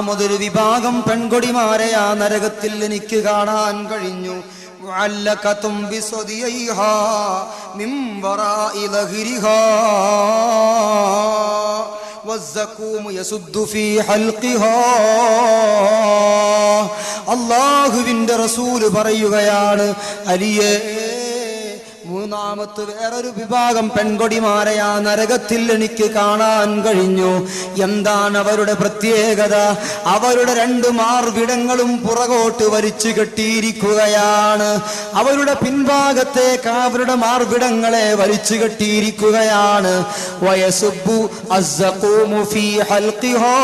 മൂന്നാമതൊരു വിഭാഗം പെൺകൊടിമാരെ ആ നരകത്തിൽ എനിക്ക് കാണാൻ കഴിഞ്ഞു. മുഅല്ലഖതും ബിസദിയിഹാ മിൻ വറാഇ ലഹരിഹാ വസ്സഖൂം യസുദ്ദു ഫീ ഹൽഖിഹാ. അല്ലാഹുവിന്റെ റസൂൽ പറയുകയാണ്, അലിയേ, മൂന്നാമത്തെ വേറൊരു വിഭാഗം പെൺകൊടിമാരെ ആ നരകത്തിൽ എനിക്ക് കാണാൻ കഴിഞ്ഞു. എന്താണ് അവരുടെ പ്രത്യേകത? അവരുടെ രണ്ട് മാർവിടങ്ങളും പുറകോട്ട് വലിച്ചു കെട്ടിയിരിക്കുകയാണ്. അവരുടെ പിൻഭാഗത്തേക്ക് അവരുടെ മാർവിടങ്ങളെ വലിച്ചു കെട്ടിയിരിക്കുകയാണ്. വയസുബ്ബു അസ്സഖൂമു ഫീ ഹൽഖിഹാ.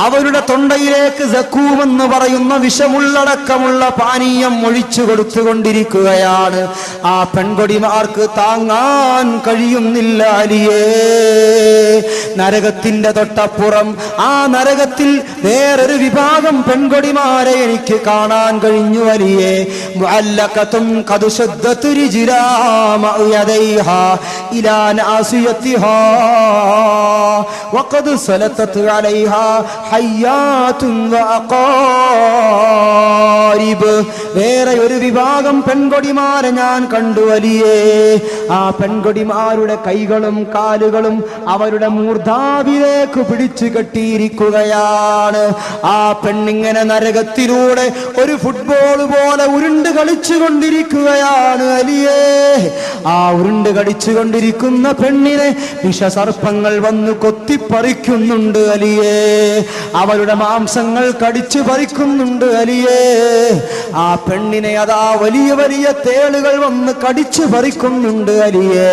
അവരുടെ തൊണ്ടയിലേക്ക് സഖൂം എന്ന് പറയുന്ന വിഷമുള്ളടക്കമുള്ള പാനീയം ഒഴിച്ചു കൊടുത്തുകൊണ്ടിരിക്കുകയാണ്. ആ പെൺകൊടിമാർക്ക് താങ്ങാൻ കഴിയുന്നില്ല അലിയേ. നരകത്തിന്റെ തൊട്ടപ്പുറം ആ നരകത്തിൽ വേറൊരു വിഭാഗം പെൺകൊടിമാരെ എനിക്ക് കാണാൻ കഴിഞ്ഞു അലിയേ. മുഅല്ലഖതും ഖദ് ശദ്ദത് റിജ്ലാമ യദൈഹാ ഇലാ നാസിയതിഹാ വഖദ് സലതത് അലൈഹാ ഹയ്യാതുൻ വഅഖാരിബ്. വേറെ ഒരു വിഭാഗം പെൺകൊടിമാരെ ഞാൻ കണ്ടു അലിയേ. ആ പെൺകൊടിമാരുടെ കൈകളും കാലുകളും അവരുടെ മൂർധാവിലേക്ക് പിടിച്ചു കെട്ടിയിരിക്കുകയാണ്. ആ പെണ്ണിങ്ങനെ നരകത്തിലൂടെ ഒരു ഫുട്ബോൾ പോലെ ഉരുണ്ട് കളിച്ചു കൊണ്ടിരിക്കുകയാണ് അലിയേ. ആ ഉരുണ്ട് കളിച്ചു കൊണ്ടിരിക്കുന്ന പെണ്ണിനെ വിഷസർപ്പങ്ങൾ വന്ന് കൊത്തിപ്പറിക്കുന്നുണ്ട് അലിയേ. അവരുടെ മാംസങ്ങൾ കടിച്ചു പറിക്കുന്നുണ്ട് അലിയേ. ആ പെണ്ണിനെ അതാ വലിയ വലിയ തേളുകൾ വന്ന് കടിച്ചു പറിക്കുന്നുണ്ട് അലിയേ.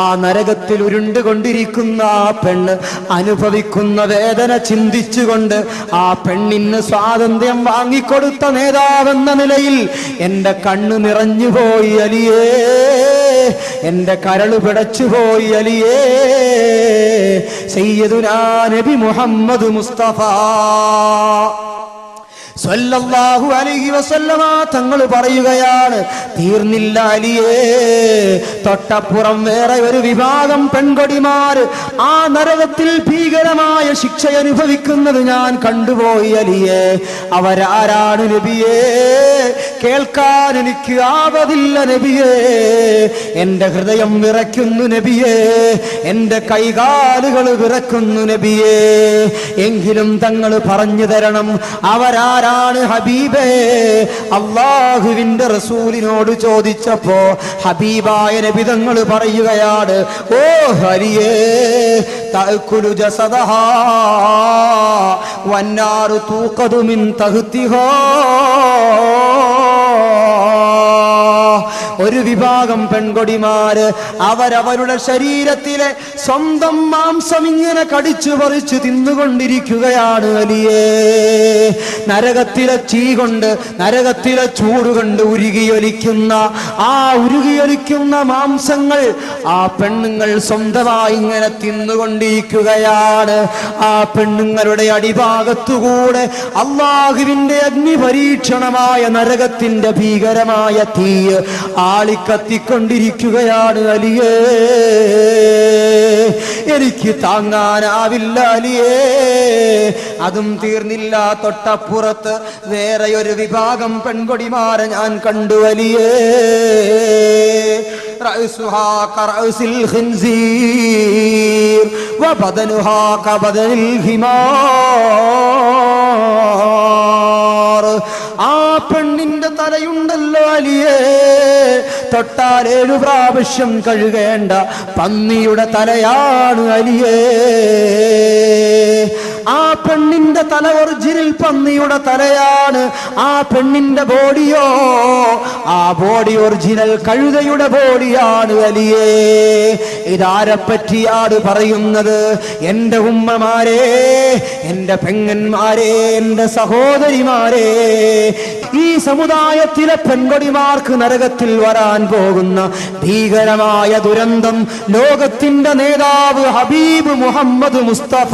ആ നരകത്തിൽ ഉരുണ്ടുകൊണ്ടിരിക്കുന്ന ആ പെണ്ണ് അനുഭവിക്കുന്ന വേദന ചിന്തിച്ചുകൊണ്ട് ആ പെണ്ണിന് സ്വാതന്ത്ര്യം വാങ്ങിക്കൊടുത്ത നേതാവെന്ന നിലയിൽ എന്റെ കണ്ണ് നിറഞ്ഞുപോയി അലിയേ. എന്റെ കരള് പിടച്ചുപോയി അലിയേ. സയ്യിദുനാ നബി മുഹമ്മദ് മുസ്തഫ സല്ലല്ലാഹു അലൈഹി വസല്ലമ തങ്ങൾ പറയുകയാണ്, തീർന്നില്ല അലിയേ. തൊട്ടപ്പുറം വേറെ ഒരു വിഭാഗം പെൺകൊടിമാര് ആ നരകത്തിൽ ഭീകരമായ ശിക്ഷ അനുഭവിക്കുന്നത് ഞാൻ കണ്ടുപോയി അലിയേ. അവരാരാണ് നബിയേ? കേൾക്കാൻ എനിക്ക് ആവതില്ല നബിയേ. എന്റെ ഹൃദയം വിറയ്ക്കുന്നു നബിയേ. എന്റെ കൈകാലുകൾ വിറയ്ക്കുന്നു നബിയേ. എങ്കിലും തങ്ങൾ പറഞ്ഞു തരണം, അവരാരാണ് ഹബീബേ? അല്ലാഹുവിന്റെ റസൂലിനോട് ചോദിച്ചപ്പോ ഹബീബായ നബി തങ്ങൾ പറയുകയാണ്, ഓ ഹരിയേ, തഅകുലു ജസദഹാ വന്നാറു തൂഖദു മിൻ തഹ്തിഹാ. ഒരു വിഭാഗം പെൺകൊടിമാര് അവരവരുടെ ശരീരത്തിലെ സ്വന്തം മാംസം ഇങ്ങനെ കടിച്ചു പറിച്ചു തിന്നുകൊണ്ടിരിക്കുകയാണ് അലിയേ. നരകത്തിലെ തീ കൊണ്ട്, നരകത്തിലെ ചൂടുകൊണ്ട് ഉരുകിയൊലിക്കുന്ന ആ ഉരുകിയൊലിക്കുന്ന മാംസങ്ങൾ ആ പെണ്ണുങ്ങൾ സ്വന്തമായി ഇങ്ങനെ തിന്നുകൊണ്ടിരിക്കുകയാണ്. ആ പെണ്ണുങ്ങളുടെ അടിഭാഗത്തുകൂടെ അല്ലാഹുവിന്റെ അഗ്നിപരീക്ഷണമായ നരകത്തിന്റെ ഭീകരമായ തീ ആളിക്കത്തിക്കൊണ്ടിരിക്കുകയാണ് അലിയേ. എനിക്ക് താങ്ങാനാവില്ല അലിയേ. അതും തീർന്നില്ല, തൊട്ടപ്പുറത്ത് വേറെ ഒരു വിഭാഗം പെൺകൊടിമാരെ ഞാൻ കണ്ടു അലിയേ. റഅസുഹാ കറഅസിൽ ഖിൻസീർ വബദനുഹാ കബദനിൽ ഹിമാർ. ആ പെണ്ണിന്റെ തലയുണ്ടല്ലോ അലിയേ, തൊട്ടാൽ 7 പ്രാവശ്യം കഴുകേണ്ട പന്നിയുടെ തലയാണ് അലിയേ. ആ പെണ്ണിന്റെ തല ഒറിജിനൽ പന്നിയുടെ തലയാണ്. ആ പെണ്ണിന്റെ ബോഡിയോ, ആ ബോഡി ഒറിജിനൽ കഴുതയുടെ ബോഡിയാണ് അലിയേ. ഇതാരെപ്പറ്റിയാണ് പറയുന്നത്? എന്റെ ഉമ്മമാരെ, എന്റെ പെങ്ങന്മാരെ, എന്റെ സഹോദരിമാരെ, ഈ സമുദായത്തിലെ പെൺകൊടിമാർക്ക് നരകത്തിൽ വരാൻ പോകുന്ന ഭീകരമായ ദുരന്തം ലോകത്തിന്റെ നേതാവ് ഹബീബ് മുഹമ്മദ് മുസ്തഫ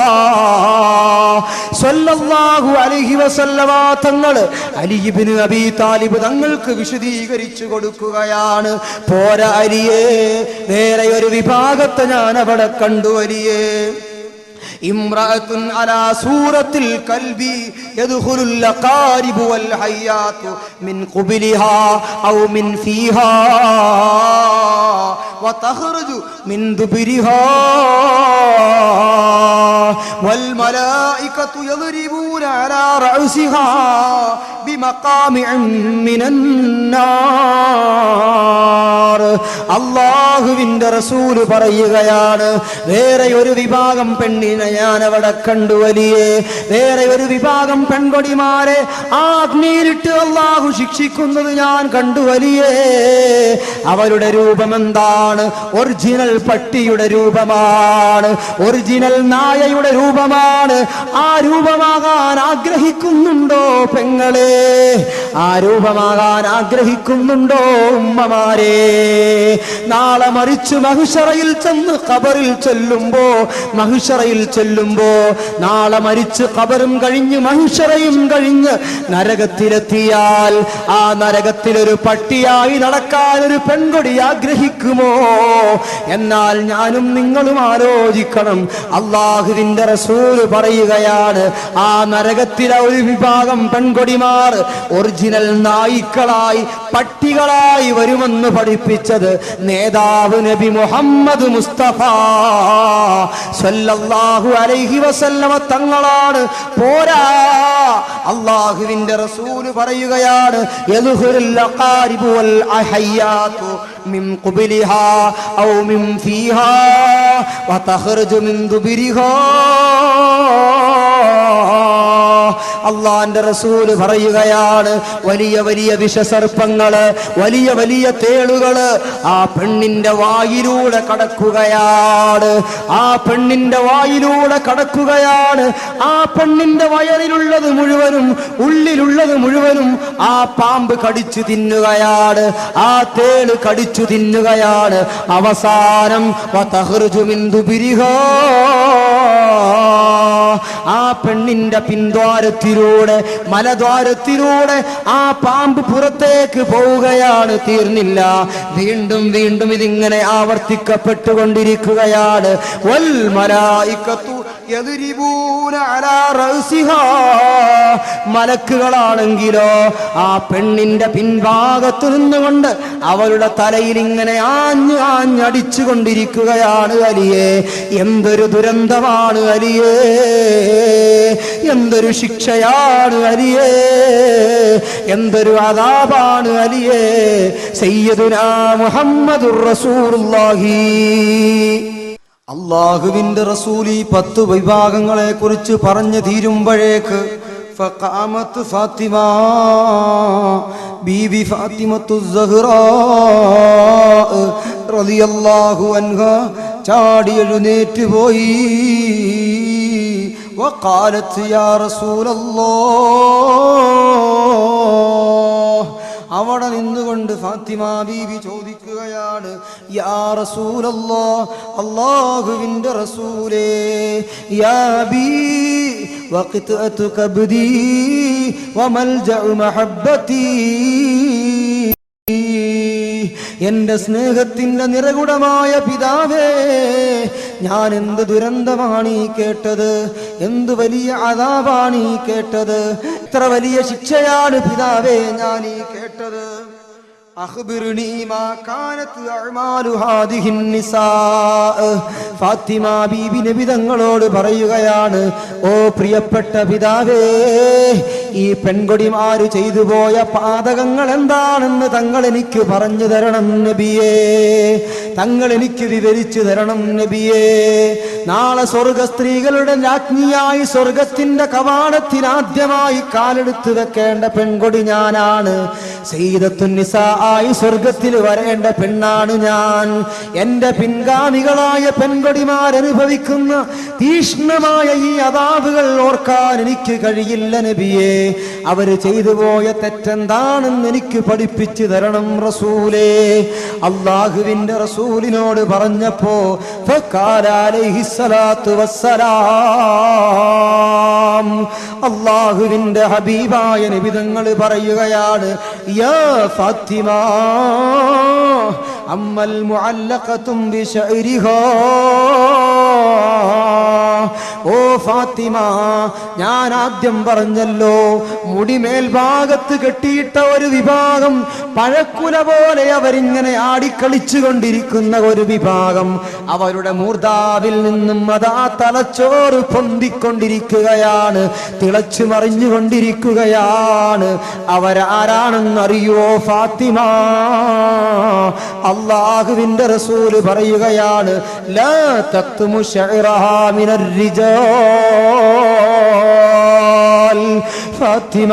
സല്ലല്ലാഹു അലൈഹി വസല്ലമ തങ്ങൾ അലി ഇബ്നു അബീ താലിബ് തങ്ങൾക്ക് വിശദീകരിച്ചു കൊടുക്കുകയാണ്. പോരാ അലിയേ, വേറെ ഒരു വിഭാഗത്തെ ഞാൻ അവിടെ കണ്ടു അലിയേ. ഇംറഅത്തുൻ അലാ സൂറത്തിൽ കൽബി യദ്ഖുലുൽ അഖാരിബു വൽ ഹയ്യാതു മിൻ ഖുബലിഹാ ഔ മിൻ ഫീഹാ വതഖ്റുജു മിൻ ദുബരിഹാ വൽ മലായികതു യദ്രിബൂന അലാ റഅസിഹാ ബിമഖാമിഇൻ മിനൻ നാർ. അല്ലാഹുവിന്റെ റസൂൽ പറയുകയാണ്, വേറെ ഒരു വിഭാഗം പെണ്ണിനെ ഞാൻ അവിടെ കണ്ടു വലിയേ, വേറെ ഒരു വിഭാഗം പെൺകൊടിമാരെ ആ അഗ്നിയിലിട്ട് അല്ലാഹു ശിക്ഷിക്കുന്നത് ഞാൻ കണ്ടു വലിയേ. അവരുടെ രൂപം എന്താണ്? ഒറിജിനൽ പട്ടിയുടെ രൂപമാണ്, ഒറിജിനൽ നായയുടെ രൂപമാണ്. ആ രൂപമാകാൻ ആഗ്രഹിക്കുന്നുണ്ടോ പെങ്ങളെ? ആ രൂപമാകാൻ ആഗ്രഹിക്കുന്നുണ്ടോ ഉമ്മമാരെ? നാളെ മരിച്ചു മഹ്ശറയിൽ ചെന്ന് ഖബറിൽ ചെല്ലുമ്പോ നാളെ മരിച്ച് ഖബറും കഴിഞ്ഞ് മഹ്ശറയും കഴിഞ്ഞ് നരകത്തിലെത്തിയാൽ ആ നരകത്തിലൊരു പട്ടിയായി നടക്കാൻ ഒരു പെൺകൊടി ആഗ്രഹിക്കുമോ? എന്നാൽ ഞാനും നിങ്ങളും ആലോചിക്കണം. അല്ലാഹുവിന്റെ റസൂൽ പറയുകയാണ്, ആ നരകത്തിലെ ഒരു വിഭാഗം പെൺകൊടിമാർ ഒറിജിനൽ നായ്ക്കളായി പട്ടികളായി വരുമെന്ന് പഠിപ്പിച്ചത് നേതാവ് നബി മുഹമ്മദ് മുസ്തഫ സല്ലല്ലാഹു അലൈഹി വസല്ലമ തങ്ങളാണ്. പോരാ, അല്ലാഹുവിന്റെ റസൂൽ പറയുകയാണ്, യദ്ഖുലുൽ അഖാരിബു വൽ അഹയ്യാതു മിൻ ഖുബലിഹാ ഔ മിൻ ഫീഹാ വതഖ്റുജു മിൻ ദുബരിഹാ. അള്ളാന്റെ റസൂല് പറയുകയാണ്, വലിയ വലിയ വിഷസർപ്പങ്ങള്, വലിയ വലിയ തേളുകള് ആ പെണ്ണിന്റെ വായിലൂടെ കടക്കുകയാണ്. ആ പെണ്ണിന്റെ വായിലൂടെ കടക്കുകയാണ്. ആ പെണ്ണിന്റെ വയറിലുള്ളത് മുഴുവനും ഉള്ളിലുള്ളത് മുഴുവനും ആ പാമ്പ് കടിച്ചു തിന്നുകയാണ്, ആ തേള് കടിച്ചു തിന്നുകയാണ്. അവസാനം വതഖ്റുജു മിൻ ദുബരിഹാ, ആ പെണ്ണിന്റെ പിൻദ്വാരത്തിലൂടെ മലദ്വാരത്തിലൂടെ ആ പാമ്പ് പുറത്തേക്ക് പോവുകയാണ്. തീർന്നില്ല, വീണ്ടും വീണ്ടും ഇതിങ്ങനെ ആവർത്തിക്കപ്പെട്ടുകൊണ്ടിരിക്കുകയാണ്. വൽ മലായികത്തു യദ്രിബൂന അലാ റഅസിഹാ, മലക്കുകളാണെങ്കിലോ ആ പെണ്ണിന്റെ പിൻഭാഗത്ത് നിന്നുകൊണ്ട് അവളുടെ തലയിൽ ഇങ്ങനെ ആഞ്ഞടിച്ചു കൊണ്ടിരിക്കുകയാണ്. അലിയേ, എന്തൊരു ദുരന്തമാണ് അലിയേ, എന്തൊരു ശിക്ഷയാണ് അലിയേ, എന്തൊരു അദാബാണ് അലിയേ. സയ്യിദുനാ മുഹമ്മദുർ റസൂലുള്ളാഹി. അല്ലാഹുവിന്റെ റസൂൽ ഈ 10 വിഭാഗങ്ങളെ കുറിച്ച് പറഞ്ഞു തീരുമ്പോഴേക്ക് ഫഖാമത്ത് ഫാത്തിമ ബീവി ഫാത്തിമത്തു സഹ്റാ റളിയല്ലാഹു അൻഹാ ചാടി എഴുന്നേറ്റ് പോയി. വഖാലത്ത് യാ റസൂലല്ലാഹ്, അവിടെ നിന്നുകൊണ്ട് ഫാത്തിമ ബീവി ചോദിക്കുകയാണ്, യാ റസൂലല്ലാഹ്, അല്ലാഹുവിന്റെ റസൂലേ, യാ ബീ വഖിത്അതു കബ്ദി വമൽജഉ മഹബ്ബതി, എന്റെ സ്നേഹത്തിന്റെ നിറകുടമായ പിതാവേ, ഞാൻ എന്ത് ദുരന്തമാണ് ഈ കേട്ടത്, എന്ത് വലിയ അദാബാണ് ഈ കേട്ടത്, എത്ര വലിയ ശിക്ഷയാണ് പിതാവേ ഞാൻ ഈ കേട്ടത്. അഖ്ബിർനി മാ കാനത് അഅ്മാലു ഹാദിഹിൻ നിസാ. ഫാത്തിമ ബീബി നബി തങ്ങളോട് പറയുകയാണ്, ഓ പ്രിയപ്പെട്ട പിതാവേ, ഈ പെൺകൊടിമാര് ചെയ്തു പോയ പാതകങ്ങൾ എന്താണെന്ന് തങ്ങൾ എനിക്ക് പറഞ്ഞു തരണം നബിയേ, തങ്ങൾ എനിക്ക് വിവരിച്ചു തരണം നബിയേ. നാളെ സ്വർഗ സ്ത്രീകളുടെ രാജ്ഞിയായി സ്വർഗത്തിന്റെ കവാടത്തിൽ ആദ്യമായി കാലെടുത്ത് വെക്കേണ്ട പെൺകൊടി ഞാനാണ്. സയ്യിദത്തുൻ നിസാ ആയി സ്വർഗത്തിൽ വരേണ്ട പെണ്ണാണ് ഞാൻ. എന്റെ പിൻഗാമികളായ പെൺകൊടിമാരനുഭവിക്കുന്ന തീഷ്ണമായ ഈ അദാബുകൾ ഓർക്കാൻ എനിക്ക് കഴിയില്ല നബിയേ. അവര് ചെയ്തു പോയ തെറ്റെന്താണെന്ന് എനിക്ക് പഠിപ്പിച്ചു തരണം റസൂലേ. അല്ലാഹുവിന്റെ റസൂലിനോട് പറഞ്ഞപ്പോ ഫഖാല അലൈഹിസ്സലാത്തു വസ്സലാം, അല്ലാഹുവിന്റെ ഹബീബായ നബി തങ്ങൾ പറയുകയാണ്, യാ ഫാത്തിമ അമ്മൽ മുഅല്ലഖതും ബിശഅരിഹാ, ഓ ഫാത്തിമ, ഞാൻ ആദ്യം പറഞ്ഞല്ലോ, മുടി മേൽഭാഗത്ത് കെട്ടിയിട്ട ഒരു വിഭാഗം, പഴക്കുല പോലെ അവരിങ്ങനെ ആടിക്കളിച്ചു കൊണ്ടിരിക്കുന്ന ഒരു വിഭാഗം, അവരുടെ മൂർധാവിൽ നിന്നും അതാ തലച്ചോറ് പൊന്തിക്കൊണ്ടിരിക്കുകയാണ്, തിളച്ചു മറിഞ്ഞുകൊണ്ടിരിക്കുകയാണ്. അവരാരാണെന്നറിയോ ഫാത്തിമ? അല്ലാഹുവിന്റെ റസൂല് പറയുകയാണ്, ലാ തക്തുമു ശഅറഹാ മിനർ റിജാൽ. ഫാത്തിമ,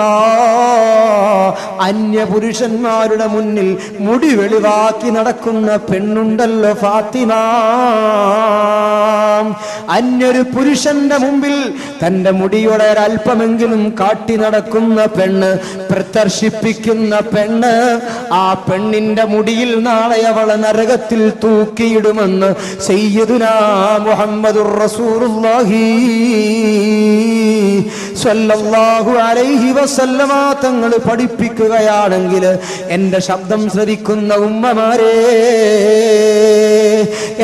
അന്യപുരുഷന്മാരുടെ മുന്നിൽ മുടി വെളിവാക്കി നടക്കുന്ന പെണ്ണുണ്ടല്ലോ ഫാത്തിമ, അന്യൊരു പുരുഷന്റെ മുമ്പിൽ തന്റെ മുടിയുടെ ഒരല്പമെങ്കിലും കാട്ടി നടക്കുന്ന പെണ്ണ്, പ്രദർശിപ്പിക്കുന്ന പെണ്ണ്, ആ പെണ്ണിന്റെ മുടിയിൽ നാളെ അവളെ നരകത്തിൽ തൂക്കിയിടുമെന്ന് സയ്യിദുനാ മുഹമ്മദുർ റസൂലുള്ളാഹി സ്വല്ലല്ലാഹു അലൈഹി വസല്ലമ തങ്ങൾ പഠിപ്പിക്കുകയാണെങ്കിൽ, എന്റെ ശബ്ദം ശ്രവിക്കുന്ന ഉമ്മമാരെ,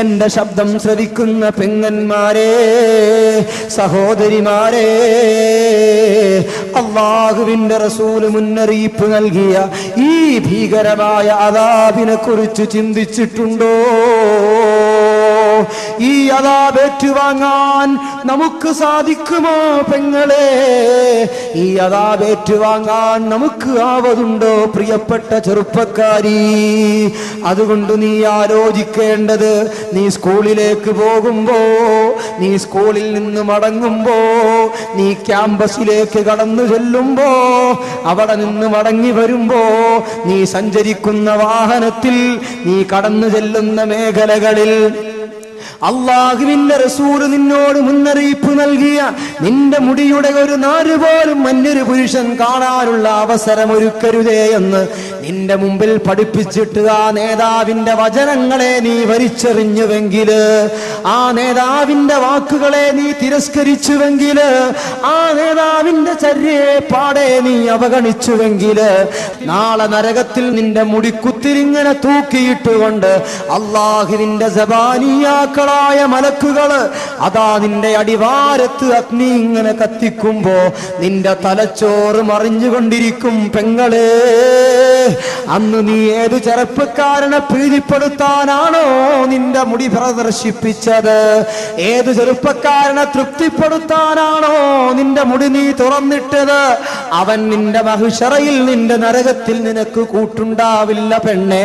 എന്റെ ശബ്ദം ശ്രവിക്കുന്ന പെങ്ങന്മാരെ, സഹോദരിമാരെ, അല്ലാഹുവിന്റെ റസൂൽ മുന്നറിയിപ്പ് നൽകിയ ഈ ഭീകരമായ അദാബിനെ കുറിച്ച് ചിന്തിച്ചിട്ടുണ്ടോ? ഈ അദാബ് ഏറ്റുവാങ്ങാൻ നമുക്ക് സാധിക്കുമോ പെങ്ങളെ? ഈ അദാബ് ഏറ്റുവാങ്ങാൻ നമുക്ക് ആവതുണ്ടോ പ്രിയപ്പെട്ട ചെറുപ്പക്കാരി? അതുകൊണ്ട് നീ ആലോചിക്കേണ്ടത്, നീ സ്കൂളിലേക്ക് പോകുമ്പോ, നീ സ്കൂളിൽ നിന്ന് മടങ്ങുമ്പോ, നീ ക്യാമ്പസിലേക്ക് കടന്നു ചെല്ലുമ്പോ, അവിടെ നിന്ന് മടങ്ങി വരുമ്പോ, നീ സഞ്ചരിക്കുന്ന വാഹനത്തിൽ, നീ കടന്നു ചെല്ലുന്ന മേഖലകളിൽ അല്ലാഹുവിന്റെ റസൂൽ നിന്നോട് മുന്നറിയിപ്പ് നൽകിയ, നിന്റെ മുടിയുടെ ഒരു നാര് പോലും മറ്റൊരു പുരുഷൻ കാണാനുള്ള അവസരം ഒരുക്കരുതേ എന്ന് നിന്റെ മുമ്പിൽ പഠിപ്പിച്ചിട്ട് ആ നേതാവിന്റെ വചനങ്ങളെ നീ വലിച്ചെറിഞ്ഞുവെങ്കില്, ആ നേതാവിന്റെ വാക്കുകളെ നീ തിരസ്കരിച്ചുവെങ്കില്, ആ നേതാവിന്റെ ചര്യയെ പാടെ നീ അവഗണിച്ചുവെങ്കില്, നാളെ നരകത്തിൽ നിന്റെ മുടിക്കുത്തിരിങ്ങനെ തൂക്കിയിട്ടുകൊണ്ട് അല്ലാഹുവിന്റെ സബാനിയാക്കൾ മലക്കുകള് അതാ നിന്റെ അടിവാരത്ത് അഗ്നി ഇങ്ങനെ കത്തിക്കുമ്പോ നിന്റെ തലച്ചോറ് മറിഞ്ഞുകൊണ്ടിരിക്കും പെങ്ങളെ. അന്ന് നീ ഏത് ചെറുപ്പക്കാരനെ പ്രീതിപ്പെടുത്താനാണോ നിന്റെ മുടി പ്രദർശിപ്പിച്ചത്? ഏത് ചെറുപ്പക്കാരനെ തൃപ്തിപ്പെടുത്താനാണോ നിന്റെ മുടി നീ തുറന്നിട്ടത്? അവൻ നിന്റെ മഹ്ശറയിൽ, നിന്റെ നരകത്തിൽ നിനക്ക് കൂട്ടുണ്ടാവില്ല പെണ്ണേ.